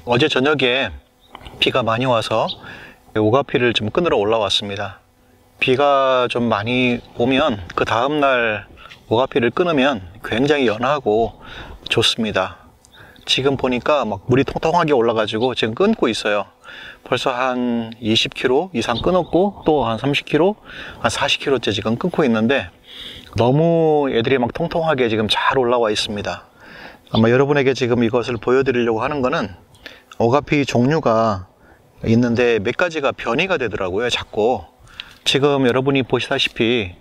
어제 저녁에 비가 많이 와서 오가피를 좀 끊으러 올라왔습니다. 비가 좀 많이 오면 그 다음날 오가피를 끊으면 굉장히 연하고 좋습니다. 지금 보니까 막 물이 통통하게 올라가지고 지금 끊고 있어요. 벌써 한 20kg 이상 끊었고 또 한 30kg, 한 40kg째 지금 끊고 있는데 너무 애들이 막 통통하게 지금 잘 올라와 있습니다. 아마 여러분에게 지금 이것을 보여드리려고 하는 거는 오가피 종류가 있는데 몇 가지가 변이가 되더라고요. 자꾸 지금 여러분이 보시다시피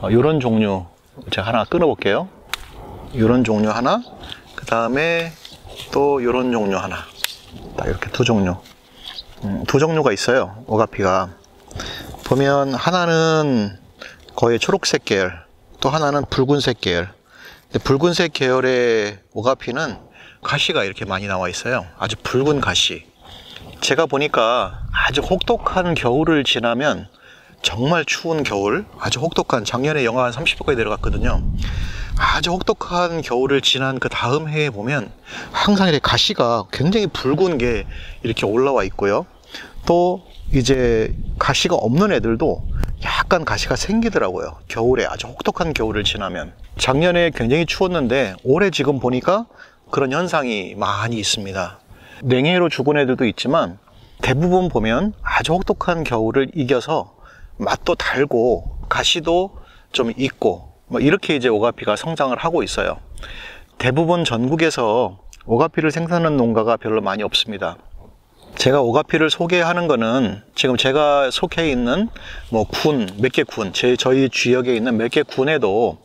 이런 종류 제가 하나 끊어 볼게요. 이런 종류 하나, 그 다음에 또 이런 종류 하나, 딱 이렇게 두 종류가 있어요. 오가피가 보면 하나는 거의 초록색 계열, 또 하나는 붉은색 계열. 근데 붉은색 계열의 오가피는 가시가 이렇게 많이 나와 있어요. 아주 붉은 가시. 제가 보니까 아주 혹독한 겨울을 지나면, 정말 추운 겨울, 아주 혹독한, 작년에 영하 한 30도까지 내려갔거든요. 아주 혹독한 겨울을 지난 그 다음 해에 보면 항상 이렇게 가시가 굉장히 붉은 게 이렇게 올라와 있고요. 또 이제 가시가 없는 애들도 약간 가시가 생기더라고요. 겨울에, 아주 혹독한 겨울을 지나면. 작년에 굉장히 추웠는데 올해 지금 보니까 그런 현상이 많이 있습니다. 냉해로 죽은 애들도 있지만 대부분 보면 아주 혹독한 겨울을 이겨서 맛도 달고 가시도 좀 있고 이렇게 이제 오가피가 성장을 하고 있어요. 대부분 전국에서 오가피를 생산하는 농가가 별로 많이 없습니다. 제가 오가피를 소개하는 거는 지금 제가 속해 있는 몇 개 군, 저희 지역에 있는 몇 개 군에도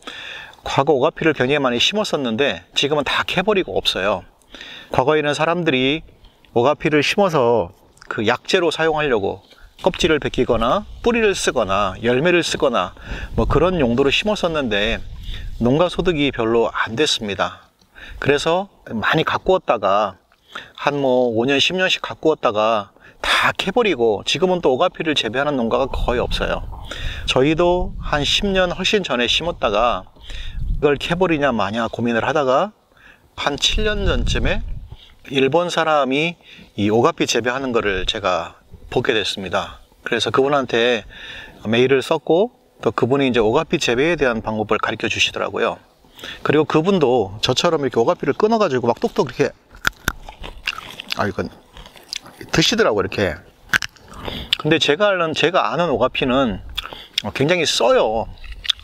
과거 오가피를 굉장히 많이 심었었는데 지금은 다 캐버리고 없어요. 과거에는 사람들이 오가피를 심어서 그 약재로 사용하려고 껍질을 벗기거나 뿌리를 쓰거나 열매를 쓰거나 그런 용도로 심었었는데 농가 소득이 별로 안 됐습니다. 그래서 많이 가꾸었다가 한 5년 10년씩 가꾸었다가 다 캐버리고 지금은 또 오가피를 재배하는 농가가 거의 없어요. 저희도 한 10년 훨씬 전에 심었다가 이걸 캐버리냐 마냐 고민을 하다가 한 7년 전쯤에 일본 사람이 이 오가피 재배하는 거를 제가 보게 됐습니다. 그래서 그분한테 메일을 썼고 또 그분이 이제 오가피 재배에 대한 방법을 가르쳐 주시더라고요. 그리고 그분도 저처럼 이렇게 오가피를 끊어 가지고 막 뚝뚝 이렇게 이건 드시더라고요. 이렇게. 근데 제가 아는 오가피는 굉장히 써요.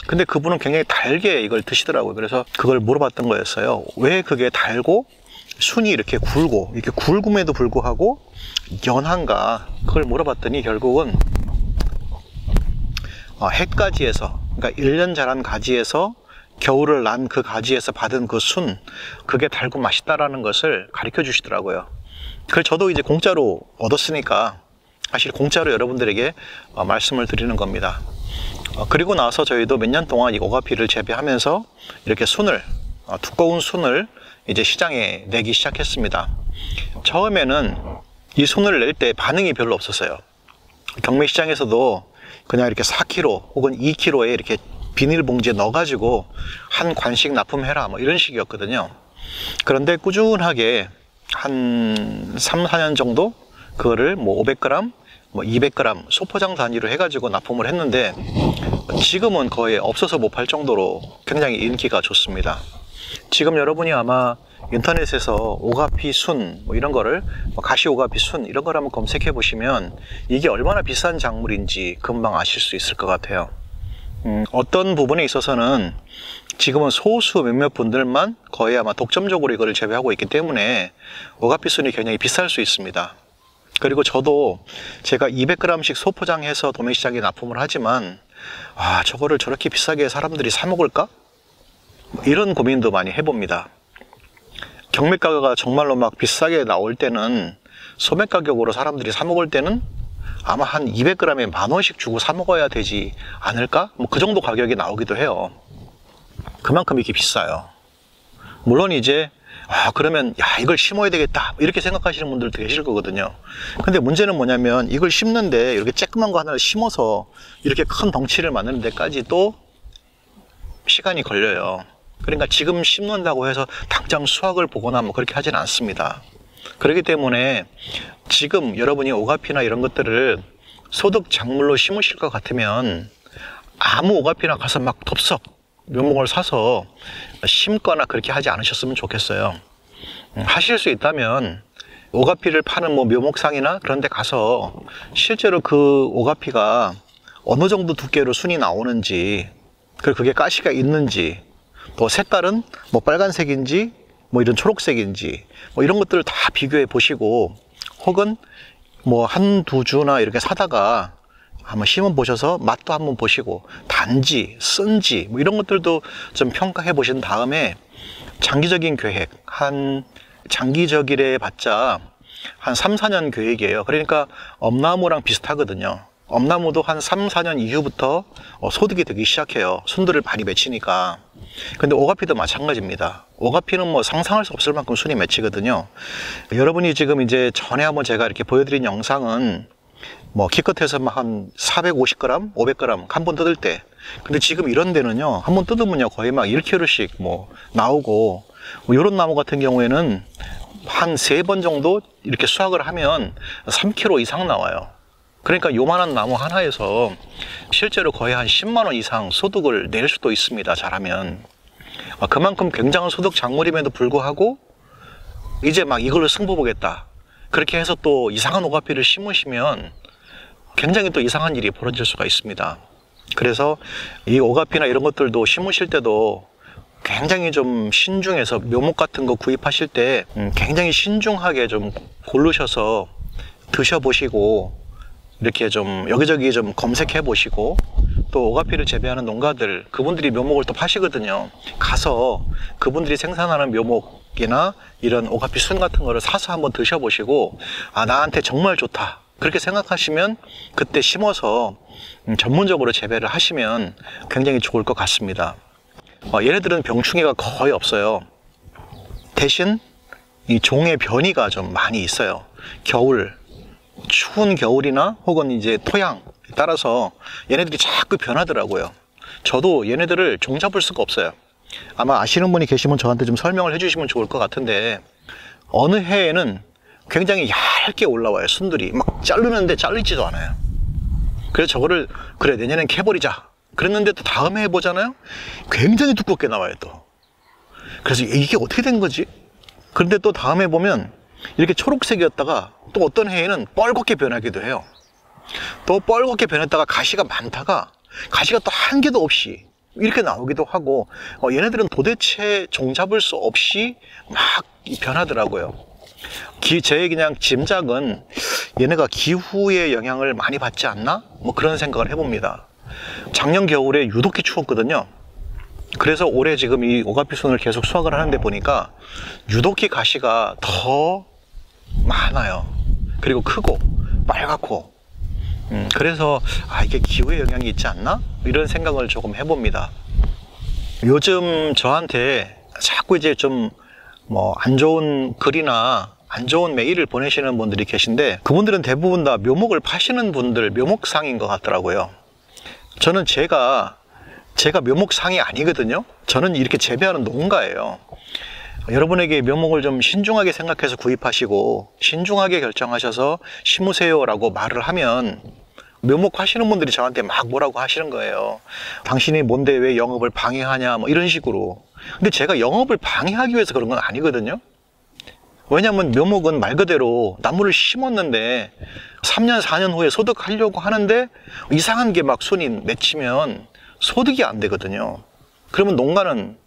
근데 그분은 굉장히 달게 이걸 드시더라고요. 그래서 그걸 물어봤던 거였어요. 왜 그게 달고 순이 이렇게 굵음에도 불구하고 연한가, 그걸 물어봤더니 결국은 햇가지에서, 그러니까 1년 자란 가지에서 겨울을 난 그 가지에서 받은 그 순, 그게 달고 맛있다라는 것을 가르쳐 주시더라고요. 그걸 저도 이제 공짜로 얻었으니까 사실 공짜로 여러분들에게 말씀을 드리는 겁니다. 그리고 나서 저희도 몇 년 동안 이 오가피를 재배하면서 이렇게 두꺼운 순을 이제 시장에 내기 시작했습니다. 처음에는 이 순을 낼 때 반응이 별로 없었어요. 경매 시장에서도 그냥 이렇게 4kg 혹은 2kg에 이렇게 비닐봉지에 넣어가지고 한 관씩 납품해라 이런 식이었거든요. 그런데 꾸준하게 한 3, 4년 정도 그거를 500g, 200g 소포장 단위로 해가지고 납품을 했는데 지금은 거의 없어서 못 팔 정도로 굉장히 인기가 좋습니다. 지금 여러분이 아마 인터넷에서 오가피 순 이런 거를 가시 오가피 순 이런 걸 한번 검색해 보시면 이게 얼마나 비싼 작물인지 금방 아실 수 있을 것 같아요. 어떤 부분에 있어서는 지금은 소수 몇몇 분들만 거의 아마 독점적으로 이거를 재배하고 있기 때문에 오가피 순이 굉장히 비쌀 수 있습니다. 그리고 저도 제가 200g씩 소포장해서 도매시장에 납품을 하지만 저거를 저렇게 비싸게 사람들이 사 먹을까? 이런 고민도 많이 해봅니다. 경매가가 정말로 막 비싸게 나올 때는 소매 가격으로 사람들이 사 먹을 때는 아마 한 200g에 10,000원씩 주고 사 먹어야 되지 않을까? 그 정도 가격이 나오기도 해요. 그만큼 이게 비싸요. 물론 이제 그러면 이걸 심어야 되겠다 이렇게 생각하시는 분들도 계실 거거든요. 근데 문제는 뭐냐면 이걸 심는데 이렇게 쬐끄만 거 하나를 심어서 이렇게 큰 덩치를 만드는 데까지 또 시간이 걸려요. 그러니까 지금 심는다고 해서 당장 수확을 보거나 그렇게 하진 않습니다. 그렇기 때문에 지금 여러분이 오가피나 이런 것들을 소득 작물로 심으실 것 같으면 아무 오가피나 가서 막 덥석 묘목을 사서 심거나 그렇게 하지 않으셨으면 좋겠어요. 하실 수 있다면 오가피를 파는 뭐 묘목상이나 그런 데 가서 실제로 그 오가피가 어느 정도 두께로 순이 나오는지, 그리고 그게 가시가 있는지, 또 색깔은 뭐 빨간색인지 뭐 이런 초록색인지 뭐 이런 것들을 다 비교해 보시고, 혹은 뭐 한두 주나 이렇게 사다가 한번 심어 보셔서 맛도 한번 보시고 단지, 쓴지 뭐 이런 것들도 좀 평가해 보신 다음에 장기적인 계획, 장기적이래 봤자 한 3, 4년 계획이에요. 그러니까 엄나무랑 비슷하거든요. 엄나무도 한 3, 4년 이후부터 소득이 되기 시작해요. 순들을 많이 맺히니까. 근데 오가피도 마찬가지입니다. 오가피는 뭐 상상할 수 없을 만큼 순이 맺히거든요. 여러분이 지금 이제 전에 한번 제가 이렇게 보여드린 영상은 뭐 기껏해서 한 450g, 500g 한 번 뜯을 때. 근데 지금 이런 데는요, 한 번 뜯으면요 거의 막 1kg씩 뭐 나오고, 뭐 이런 나무 같은 경우에는 한 3번 정도 이렇게 수확을 하면 3kg 이상 나와요. 그러니까 요만한 나무 하나에서 실제로 거의 한 10만 원 이상 소득을 낼 수도 있습니다. 잘하면. 그만큼 굉장한 소득 작물임에도 불구하고 이제 막 이걸로 승부 보겠다, 그렇게 해서 또 이상한 오가피를 심으시면 굉장히 또 이상한 일이 벌어질 수가 있습니다. 그래서 이 오가피나 이런 것들도 심으실 때도 굉장히 좀 신중해서, 묘목 같은 거 구입하실 때 굉장히 신중하게 좀 고르셔서 드셔보시고, 이렇게 좀 여기저기 좀 검색해 보시고, 또 오가피를 재배하는 농가들, 그분들이 묘목을 또 파시거든요. 가서 그분들이 생산하는 묘목이나 이런 오가피 순 같은 거를 사서 한번 드셔보시고, 아, 나한테 정말 좋다, 그렇게 생각하시면 그때 심어서 전문적으로 재배를 하시면 굉장히 좋을 것 같습니다. 얘네들은 병충해가 거의 없어요. 대신 이 종의 변이가 좀 많이 있어요. 겨울, 추운 겨울이나 혹은 이제 토양에 따라서 얘네들이 자꾸 변하더라고요. 저도 얘네들을 종잡을 수가 없어요. 아마 아시는 분이 계시면 저한테 좀 설명을 해주시면 좋을 것 같은데, 어느 해에는 굉장히 얇게 올라와요. 순들이 막 자르는데 잘리지도 않아요. 그래서 저거를 그래 내년엔 캐버리자 그랬는데, 또 다음 해 해보잖아요, 굉장히 두껍게 나와요 또. 그래서 이게 어떻게 된 거지? 그런데 또 다음 해 보면 이렇게 초록색이었다가 또 어떤 해에는 뻘겋게 변하기도 해요. 또 뻘겋게 변했다가 가시가 많다가 가시가 또 한 개도 없이 이렇게 나오기도 하고, 얘네들은 도대체 종잡을 수 없이 막 변하더라고요. 제 그냥 짐작은 얘네가 기후의 영향을 많이 받지 않나? 뭐 그런 생각을 해봅니다. 작년 겨울에 유독히 추웠거든요. 그래서 올해 지금 이 오가피 순을 계속 수확을 하는데 보니까 유독히 가시가 더 많아요. 그리고 크고 빨갛고. 그래서 이게 기후의 영향이 있지 않나? 이런 생각을 조금 해봅니다. 요즘 저한테 자꾸 이제 좀 뭐 안 좋은 글이나 안 좋은 메일을 보내시는 분들이 계신데, 그분들은 대부분 다 묘목을 파시는 분들, 묘목상인 것 같더라고요. 저는 제가 묘목상이 아니거든요. 저는 이렇게 재배하는 농가예요. 여러분에게 묘목을 좀 신중하게 생각해서 구입하시고 신중하게 결정하셔서 심으세요 라고 말을 하면, 묘목 하시는 분들이 저한테 막 뭐라고 하시는 거예요. 당신이 뭔데 왜 영업을 방해하냐 뭐 이런 식으로. 근데 제가 영업을 방해하기 위해서 그런 건 아니거든요. 왜냐하면 묘목은 말 그대로 나무를 심었는데 3년 4년 후에 소득하려고 하는데 이상한 게 막 순이 맺히면 소득이 안 되거든요. 그러면 농가는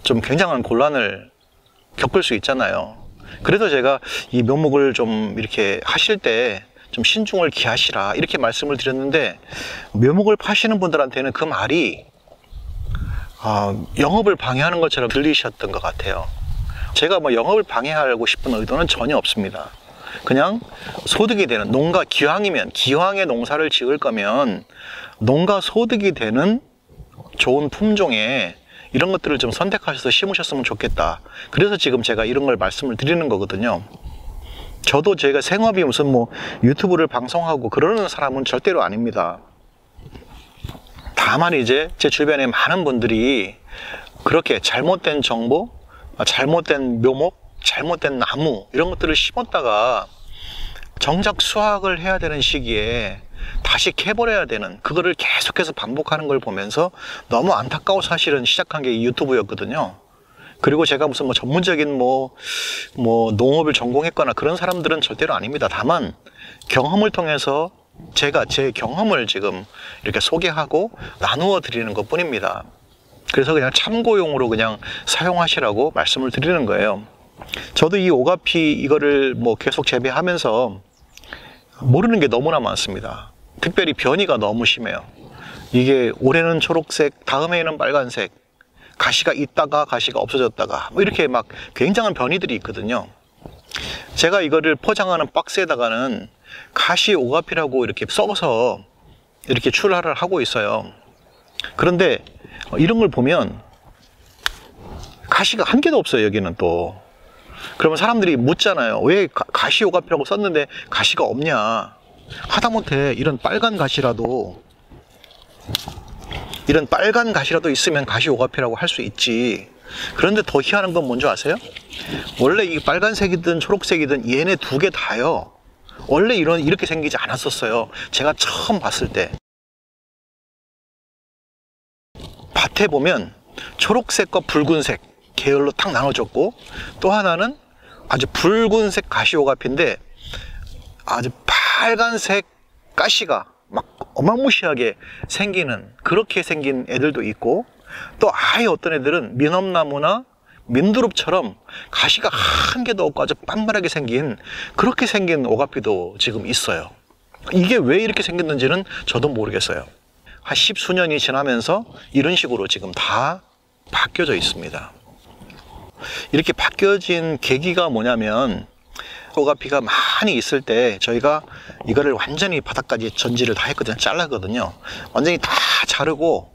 좀 굉장한 곤란을 겪을 수 있잖아요. 그래서 제가 이 묘목을 좀 이렇게 하실 때 좀 신중을 기하시라 이렇게 말씀을 드렸는데, 묘목을 파시는 분들한테는 그 말이 영업을 방해하는 것처럼 들리셨던 것 같아요. 제가 뭐 영업을 방해하고 싶은 의도는 전혀 없습니다. 그냥 소득이 되는, 농가 기왕의 농사를 지을 거면 농가 소득이 되는 좋은 품종의 이런 것들을 좀 선택하셔서 심으셨으면 좋겠다. 그래서 지금 제가 이런 걸 말씀을 드리는 거거든요. 저도 제가 생업이 무슨 뭐 유튜브를 방송하고 그러는 사람은 절대로 아닙니다. 다만 이제 제 주변에 많은 분들이 그렇게 잘못된 정보, 잘못된 묘목, 잘못된 나무 이런 것들을 심었다가 정작 수확을 해야 되는 시기에 다시 캐버려야 되는, 그거를 계속해서 반복하는 걸 보면서 너무 안타까워 사실은 시작한 게 이 유튜브였거든요. 그리고 제가 무슨 전문적인 농업을 전공했거나 그런 사람들은 절대로 아닙니다. 다만 경험을 통해서 제가 제 경험을 지금 이렇게 소개하고 나누어 드리는 것 뿐입니다. 그래서 그냥 참고용으로 그냥 사용하시라고 말씀을 드리는 거예요. 저도 이 오가피 이거를 계속 재배하면서 모르는 게 너무나 많습니다. 특별히 변이가 너무 심해요. 이게 올해는 초록색, 다음해에는 빨간색, 가시가 있다가 가시가 없어졌다가 이렇게 막 굉장한 변이들이 있거든요. 제가 이거를 포장하는 박스에다가는 가시 오가피라고 이렇게 써서 이렇게 출하를 하고 있어요. 그런데 이런 걸 보면 가시가 한 개도 없어요. 여기는 또. 그러면 사람들이 묻잖아요. 왜 가시 오가피라고 썼는데 가시가 없냐. 하다못해 이런 빨간 가시라도 있으면 가시 오가피라고 할 수 있지. 그런데 더 희한한 건 뭔지 아세요? 원래 이 빨간색이든 초록색이든 얘네 두 개 다요, 원래 이렇게 생기지 않았었어요. 제가 처음 봤을 때 밭에 보면 초록색과 붉은색 계열로 딱 나눠졌고, 또 하나는 아주 붉은색 가시 오가피인데 아주 빨간색 가시가 막 어마무시하게 생기는, 그렇게 생긴 애들도 있고, 또 아예 어떤 애들은 민엄나무나 민두릅처럼 가시가 한 개도 없고 아주 빤빤하게 생긴, 그렇게 생긴 오가피도 지금 있어요. 이게 왜 이렇게 생겼는지는 저도 모르겠어요. 한 10수년이 지나면서 이런 식으로 지금 다 바뀌어져 있습니다. 이렇게 바뀌어진 계기가 뭐냐면, 오가피가 많이 있을 때 저희가 이거를 완전히 바닥까지 전지를 다 했거든요. 잘랐거든요. 완전히 다 자르고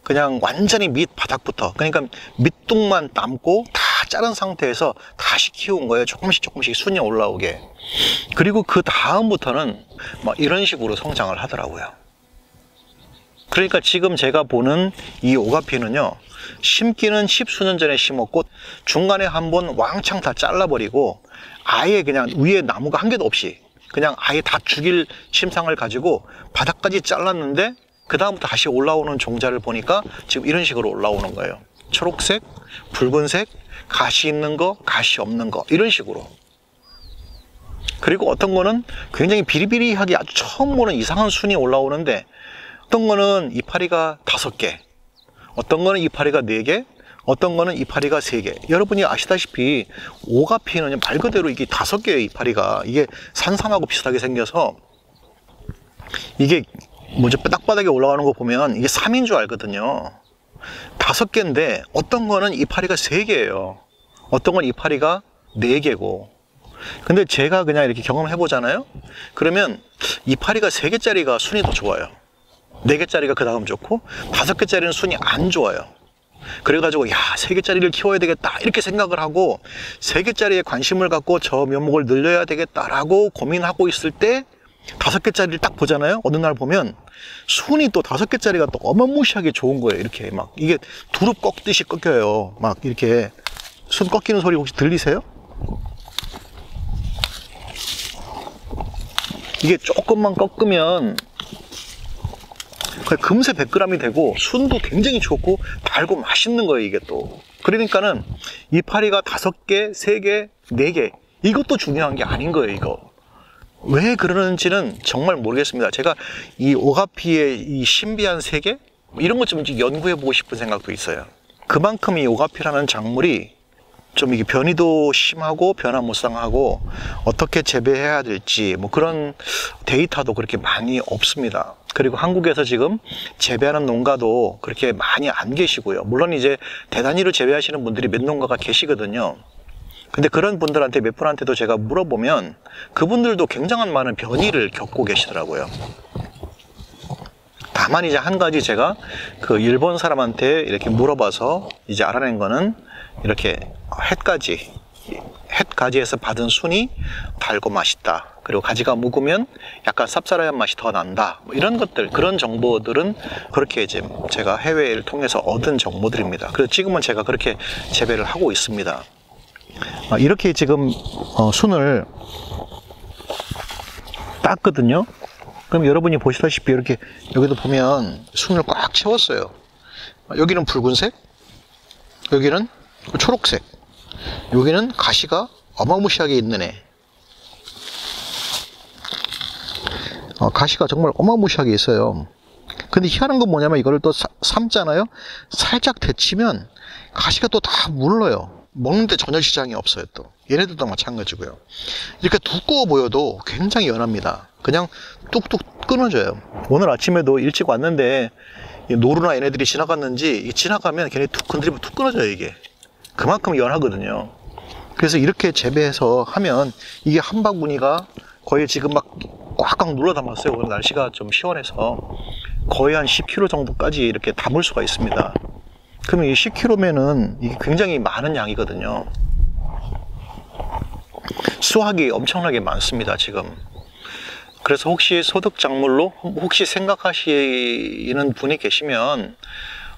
그냥 완전히 밑 바닥부터, 그러니까 밑둥만 남고 다 자른 상태에서 다시 키운 거예요. 조금씩 순이 올라오게. 그리고 그 다음부터는 막 이런 식으로 성장을 하더라고요. 그러니까 지금 제가 보는 이 오가피는요, 심기는 10수년 전에 심었고 중간에 한번 왕창 다 잘라버리고 아예 그냥 위에 나무가 한 개도 없이 그냥 아예 다 죽일 심상을 가지고 바닥까지 잘랐는데, 그 다음부터 다시 올라오는 종자를 보니까 지금 이런 식으로 올라오는 거예요. 초록색, 붉은색, 가시 있는 거, 가시 없는 거, 이런 식으로. 그리고 어떤 거는 굉장히 비리비리하게 아주 처음 보는 이상한 순이 올라오는데, 어떤 거는 이파리가 5개, 어떤 거는 이파리가 4개, 어떤 거는 이파리가 3개. 여러분이 아시다시피 오가피는 말 그대로 이게 5개의 이파리가, 이게 산삼하고 비슷하게 생겨서 이게 먼저 땅바닥에 올라가는 거 보면 이게 3인 줄 알거든요. 5개인데 어떤 거는 이파리가 3개예요. 어떤 건 이파리가 4개고. 근데 제가 그냥 이렇게 경험해 보잖아요. 그러면 이파리가 3개짜리가 순이 더 좋아요. 4개짜리가 그 다음 좋고, 5개짜리는 순이 안 좋아요. 그래가지고 3개짜리를 키워야 되겠다 이렇게 생각을 하고 3개짜리에 관심을 갖고 저 묘목을 늘려야 되겠다라고 고민하고 있을 때 5개짜리를 딱 보잖아요. 어느 날 보면 순이 또 5개짜리가 또 어마무시하게 좋은 거예요. 이렇게 막 이게 두릅 꺾듯이 꺾여요. 막 이렇게 순 꺾이는 소리 혹시 들리세요? 이게 조금만 꺾으면 금세 100g이 되고 순도 굉장히 좋고 달고 맛있는 거예요. 이게 또 그러니까는 이파리가 5개, 3개, 4개 이것도 중요한 게 아닌 거예요. 이거 왜 그러는지는 정말 모르겠습니다. 제가 이 오가피의 이 신비한 세계 이런 것 좀 연구해 보고 싶은 생각도 있어요. 그만큼 이 오가피라는 작물이 좀 이게 변이도 심하고 변화무쌍하고 어떻게 재배해야 될지 그런 데이터도 그렇게 많이 없습니다. 그리고 한국에서 지금 재배하는 농가도 그렇게 많이 안 계시고요. 물론 이제 대단위로 재배하시는 분들이 몇 농가가 계시거든요. 근데 그런 분들한테 몇 분한테도 제가 물어보면 그분들도 굉장한 많은 변이를 겪고 계시더라고요. 다만 이제 한 가지 제가 그 일본 사람한테 이렇게 물어봐서 이제 알아낸 거는 이렇게 햇가지에서 받은 순이 달고 맛있다. 그리고 가지가 묵으면 약간 쌉쌀한 맛이 더 난다. 이런 것들, 그런 정보들은 그렇게 이제 제가 해외를 통해서 얻은 정보들입니다. 그래서 지금은 제가 그렇게 재배를 하고 있습니다. 이렇게 지금 순을 땄거든요. 그럼 여러분이 보시다시피 이렇게 여기도 보면 순을 꽉 채웠어요. 여기는 붉은색, 여기는 초록색, 여기는 가시가 어마무시하게 있는 애. 가시가 정말 어마무시하게 있어요. 근데 희한한 건 뭐냐면 이거를 또 삶잖아요. 살짝 데치면 가시가 또 다 물러요. 먹는데 전혀 지장이 없어요. 또 얘네들도 마찬가지고요. 이렇게 두꺼워 보여도 굉장히 연합니다. 그냥 뚝뚝 끊어져요. 오늘 아침에도 일찍 왔는데 노루나 얘네들이 지나갔는지 지나가면 걔네 툭 건드리면 툭 끊어져요. 이게 그만큼 연하거든요. 그래서 이렇게 재배해서 하면 이게 한박 무늬가 거의 지금 막 꽉꽉 눌러 담았어요. 오늘 날씨가 좀 시원해서 거의 한 10kg 정도까지 이렇게 담을 수가 있습니다. 그러면 이 10kg면은 이게 굉장히 많은 양이거든요. 수확이 엄청나게 많습니다, 지금. 그래서 혹시 소득작물로 혹시 생각하시는 분이 계시면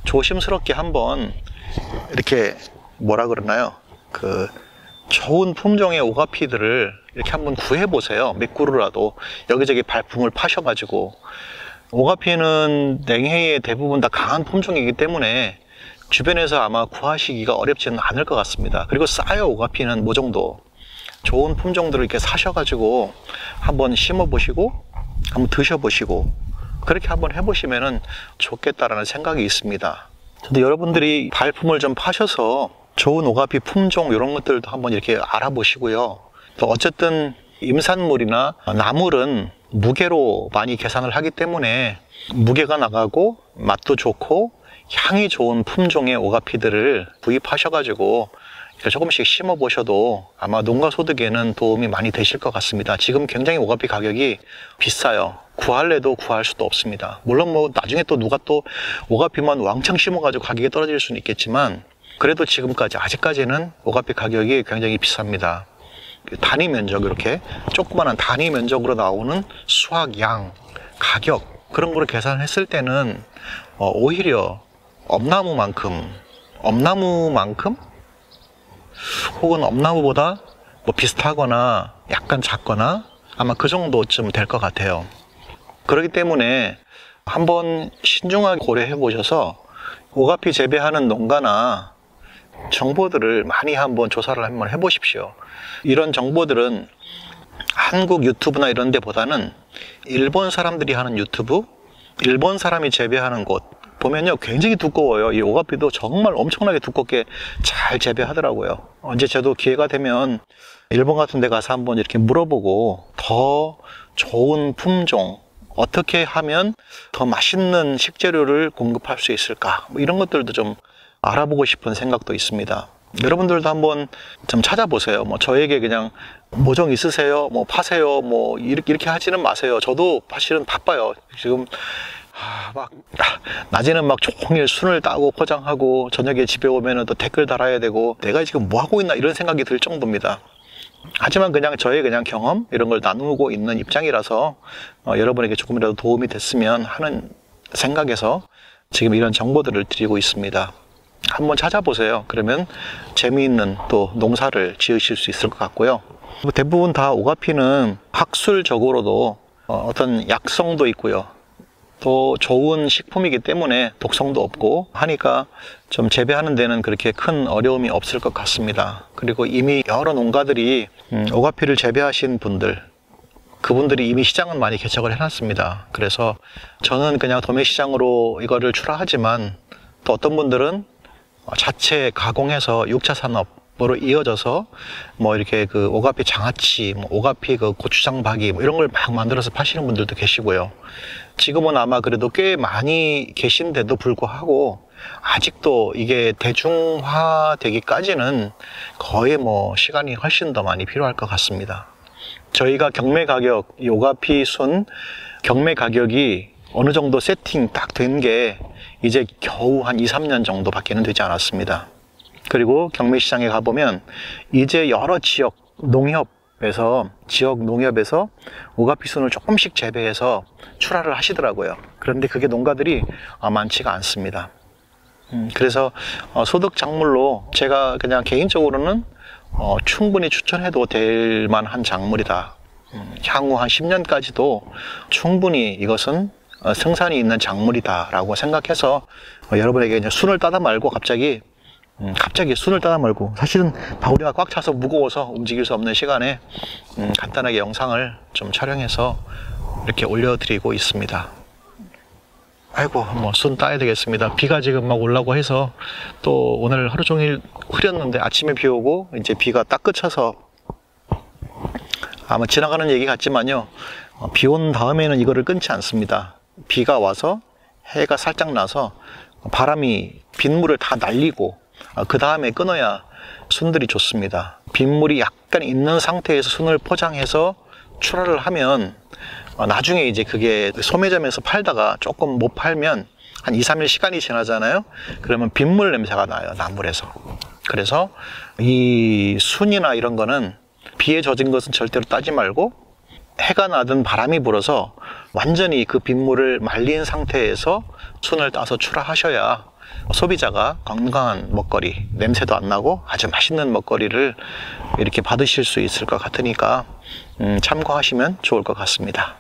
조심스럽게 한번 이렇게 뭐라 그러나요? 그 좋은 품종의 오가피들을 이렇게 한번 구해보세요. 몇 그루라도 여기저기 발품을 파셔가지고. 오가피는 냉해에 대부분 다 강한 품종이기 때문에 주변에서 아마 구하시기가 어렵지는 않을 것 같습니다. 그리고 싸요. 오가피는 뭐 정도 좋은 품종들을 이렇게 사셔가지고 한번 심어보시고 한번 드셔보시고 그렇게 한번 해보시면은 좋겠다라는 생각이 있습니다. 근데 여러분들이 발품을 좀 파셔서 좋은 오가피 품종 이런 것들도 한번 이렇게 알아보시고요. 또 어쨌든 임산물이나 나물은 무게로 많이 계산을 하기 때문에 무게가 나가고 맛도 좋고 향이 좋은 품종의 오가피들을 구입하셔가지고 조금씩 심어 보셔도 아마 농가 소득에는 도움이 많이 되실 것 같습니다. 지금 굉장히 오가피 가격이 비싸요. 구할래도 구할 수도 없습니다. 물론 뭐 나중에 또 누가 또 오가피만 왕창 심어가지고 가격이 떨어질 수는 있겠지만 그래도 지금까지 아직까지는 오가피 가격이 굉장히 비쌉니다. 단위 면적, 이렇게 조그마한 단위 면적으로 나오는 수확량, 가격 그런 거를 계산했을 때는 오히려 엄나무만큼 혹은 엄나무보다 뭐 비슷하거나 약간 작거나 아마 그 정도쯤 될 것 같아요. 그렇기 때문에 한번 신중하게 고려해 보셔서 오가피 재배하는 농가나 정보들을 많이 한번 조사를 한번 해 보십시오. 이런 정보들은 한국 유튜브나 이런 데보다는 일본 사람들이 하는 유튜브, 일본 사람이 재배하는 곳 보면요 굉장히 두꺼워요. 이 오가피도 정말 엄청나게 두껍게 잘 재배하더라고요. 언제 저도 기회가 되면 일본 같은 데 가서 한번 이렇게 물어보고 더 좋은 품종, 어떻게 하면 더 맛있는 식재료를 공급할 수 있을까 뭐 이런 것들도 좀 알아보고 싶은 생각도 있습니다. 여러분들도 한번 좀 찾아보세요. 뭐 저에게 그냥 모종 있으세요? 뭐 파세요? 뭐 이렇게 하지는 마세요. 저도 사실은 바빠요. 지금 막 낮에는 막 종일 순을 따고 포장하고 저녁에 집에 오면은 또 댓글 달아야 되고 내가 지금 뭐 하고 있나 이런 생각이 들 정도입니다. 하지만 그냥 저의 그냥 경험 이런 걸 나누고 있는 입장이라서 여러분에게 조금이라도 도움이 됐으면 하는 생각에서 지금 이런 정보들을 드리고 있습니다. 한번 찾아보세요. 그러면 재미있는 또 농사를 지으실 수 있을 것 같고요. 대부분 다 오가피는 학술적으로도 어떤 약성도 있고요. 또 좋은 식품이기 때문에 독성도 없고 하니까 좀 재배하는 데는 그렇게 큰 어려움이 없을 것 같습니다. 그리고 이미 여러 농가들이 오가피를 재배하신 분들, 그분들이 이미 시장은 많이 개척을 해놨습니다. 그래서 저는 그냥 도매시장으로 이거를 출하하지만 또 어떤 분들은 자체 가공해서 6차 산업으로 이어져서 뭐 이렇게 그 오가피 장아찌, 뭐 오가피 그 고추장박이 뭐 이런 걸 막 만들어서 파시는 분들도 계시고요. 지금은 아마 그래도 꽤 많이 계신데도 불구하고 아직도 이게 대중화되기까지는 거의 뭐 시간이 훨씬 더 많이 필요할 것 같습니다. 저희가 경매 가격, 이 오가피 순 경매 가격이 어느 정도 세팅 딱 된 게 이제 겨우 한 2-3년 정도밖에는 되지 않았습니다. 그리고 경매시장에 가보면 이제 여러 지역 농협에서 오가피 순을 조금씩 재배해서 출하를 하시더라고요. 그런데 그게 농가들이 많지가 않습니다. 그래서 소득 작물로 제가 그냥 개인적으로는 충분히 추천해도 될 만한 작물이다. 향후 한 10년까지도 충분히 이것은 생산이 있는 작물이다 라고 생각해서 여러분에게 이제 순을 따다 말고 갑자기 순을 따다 말고, 사실은 바구니가 꽉 차서 무거워서 움직일 수 없는 시간에 간단하게 영상을 좀 촬영해서 이렇게 올려드리고 있습니다. 아이고, 순 따야 되겠습니다. 비가 지금 막 올라고 해서 또 오늘 하루 종일 흐렸는데 아침에 비 오고 이제 비가 딱 그쳐서 아마 지나가는 얘기 같지만요, 비 온 다음에는 이거를 끊지 않습니다. 비가 와서 해가 살짝 나서 바람이 빗물을 다 날리고 그 다음에 끊어야 순들이 좋습니다. 빗물이 약간 있는 상태에서 순을 포장해서 출하를 하면 나중에 이제 그게 소매점에서 팔다가 조금 못 팔면 한 2, 3일 시간이 지나잖아요. 그러면 빗물 냄새가 나요, 나물에서. 그래서 이 순이나 이런 거는 비에 젖은 것은 절대로 따지 말고, 해가 나든 바람이 불어서 완전히 그 빗물을 말린 상태에서 순을 따서 출하하셔야 소비자가 건강한 먹거리, 냄새도 안 나고 아주 맛있는 먹거리를 이렇게 받으실 수 있을 것 같으니까 참고하시면 좋을 것 같습니다.